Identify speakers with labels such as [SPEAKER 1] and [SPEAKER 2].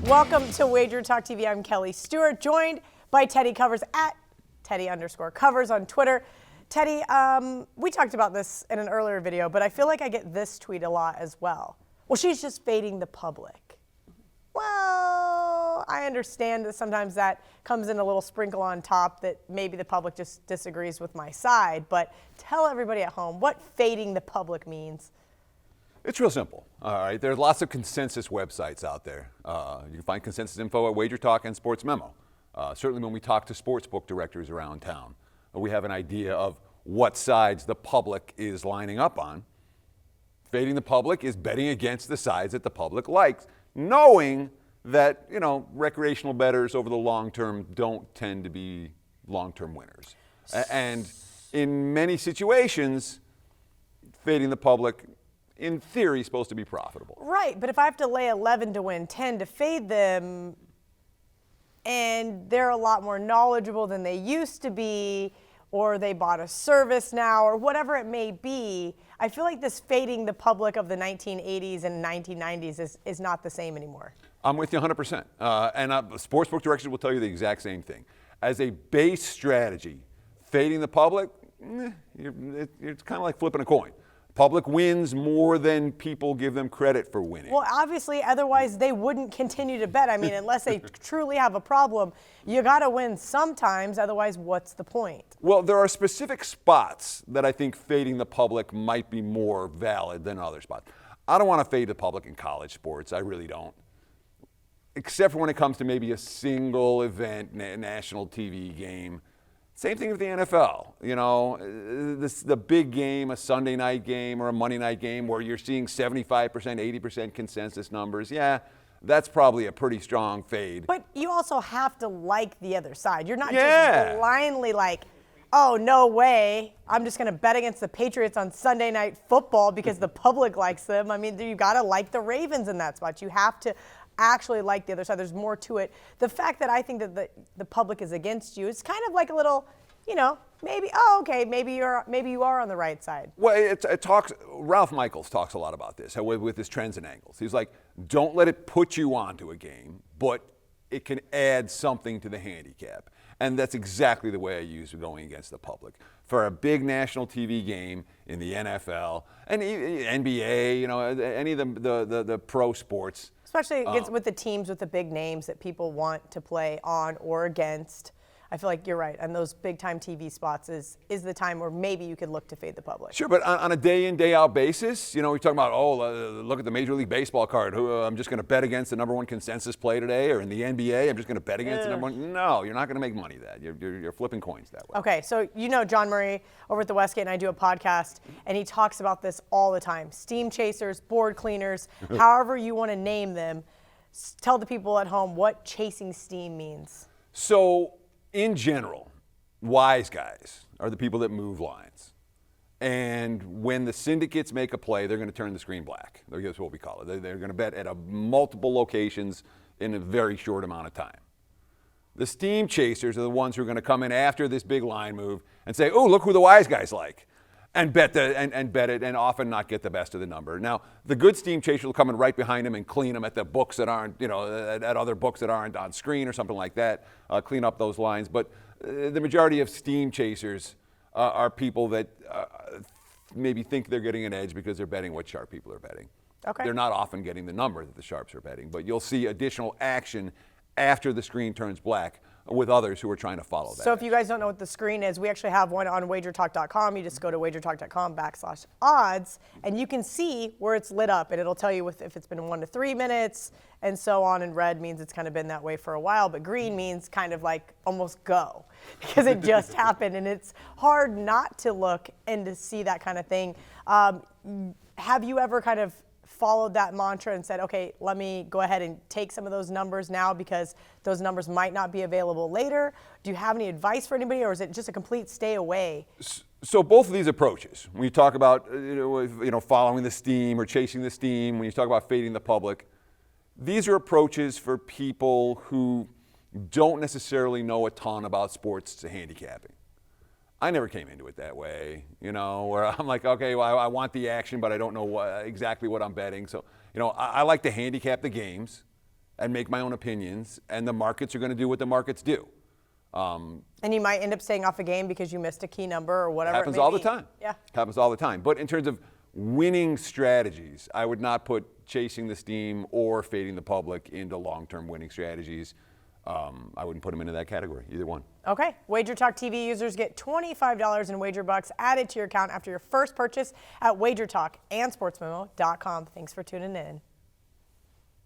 [SPEAKER 1] Welcome to WagerTalk TV. I'm Kelly Stewart, joined by Teddy Covers at Teddy_Covers on Twitter. Teddy, we talked about this in an earlier video, but I feel like I get this tweet a lot as well. Well, she's just fading the public. Well, I understand that sometimes that comes in a little sprinkle on top that maybe the public just disagrees with my side, but tell everybody at home what fading the public means.
[SPEAKER 2] It's real simple. All right, there's lots of consensus websites out there. You can find consensus info at WagerTalk and Sports Memo. Certainly when we talk to sportsbook directors around town, we have an idea of what sides the public is lining up on. Fading the public is betting against the sides that the public likes, knowing that, recreational bettors over the long term don't tend to be long-term winners. And in many situations, fading the public, in theory, is supposed to be profitable.
[SPEAKER 1] Right, but if I have to lay 11 to win 10 to fade them, and they're a lot more knowledgeable than they used to be, or they bought a service now, or whatever it may be, I feel like this fading the public of the 1980s and 1990s is not the same anymore.
[SPEAKER 2] I'm with you 100%. And sportsbook directors will tell you the exact same thing. As a base strategy, fading the public, it's kind of like flipping a coin. Public wins more than people give them credit for winning.
[SPEAKER 1] Well, obviously, otherwise they wouldn't continue to bet. I mean, unless they truly have a problem, you got to win sometimes. Otherwise, what's the point?
[SPEAKER 2] Well, there are specific spots that I think fading the public might be more valid than other spots. I don't want to fade the public in college sports. I really don't. Except for when it comes to maybe a single event, national TV game. Same thing with the NFL. The big game, a Sunday night game or a Monday night game where you're seeing 75%, 80% consensus numbers. Yeah, that's probably a pretty strong fade.
[SPEAKER 1] But you also have to like the other side. You're not just blindly like, oh, no way, I'm just going to bet against the Patriots on Sunday Night Football because the public likes them. I mean, you got to like the Ravens in that spot. You have to actually like the other side. There's more to it. The fact that I think that the public is against you, it's kind of like a little, maybe, maybe you are on the right side.
[SPEAKER 2] Well, it talks, Ralph Michaels talks a lot about this with his trends and angles. He's like, don't let it put you onto a game, but it can add something to the handicap. And that's exactly the way I use going against the public. For a big national TV game in the NFL and NBA, any of the pro sports.
[SPEAKER 1] Especially with the teams with the big names that people want to play on or against. I feel like you're right. And those big-time TV spots is the time where maybe you could look to fade the public.
[SPEAKER 2] Sure, but on a day-in, day-out basis, we're talking about, look at the Major League Baseball card. I'm just going to bet against the number one consensus play today, or in the NBA, I'm just going to bet against the number one. No, you're not going to make money that. You're flipping coins that way.
[SPEAKER 1] Okay, so John Murray over at the Westgate and I do a podcast, and he talks about this all the time. Steam chasers, board cleaners, however you want to name them. Tell the people at home what chasing steam means. So, in general, wise guys are the people that move lines. And when the syndicates make a play, they're going to turn the screen black. That's what we call it. They're going to bet at multiple locations in a very short amount of time. The steam chasers are the ones who are going to come in after this big line move and say, oh, look who the wise guys like, and bet it and often not get the best of the number. Now, the good steam chasers will come in right behind them and clean them at the books that aren't, at other books that aren't on screen or something like that, clean up those lines. But the majority of steam chasers are people that maybe think they're getting an edge because they're betting what sharp people are betting. Okay.
[SPEAKER 2] They're not often getting the number that the sharps are betting, but you'll see additional action after the screen turns black with others who are trying to follow that.
[SPEAKER 1] So if you guys don't know what the screen is, we actually have one on wagertalk.com. You just go to wagertalk.com/odds, and you can see where it's lit up, and it'll tell you if it's been 1 to 3 minutes, and so on. And red means it's kind of been that way for a while, but green means kind of like almost go, because it just happened, and it's hard not to look and to see that kind of thing. Have you ever kind of followed that mantra and said, okay, let me go ahead and take some of those numbers now because those numbers might not be available later? Do you have any advice for anybody, or is it just a complete stay away?
[SPEAKER 2] So both of these approaches, when you talk about following the steam or chasing the steam, when you talk about fading the public, these are approaches for people who don't necessarily know a ton about sports handicapping. I never came into it that way, where I'm like, okay, well, I want the action, but I don't know exactly what I'm betting. So, I like to handicap the games and make my own opinions, and the markets are going to do what the markets do.
[SPEAKER 1] And you might end up staying off a game because you missed a key number or whatever.
[SPEAKER 2] Happens
[SPEAKER 1] it may
[SPEAKER 2] all
[SPEAKER 1] be.
[SPEAKER 2] the time.
[SPEAKER 1] Yeah.
[SPEAKER 2] Happens all the time. But in terms of winning strategies, I would not put chasing the steam or fading the public into long-term winning strategies. I wouldn't put them into that category, either one.
[SPEAKER 1] Okay. WagerTalk TV users get $25 in wager bucks added to your account after your first purchase at WagerTalk and sportsmemo.com. Thanks for tuning in.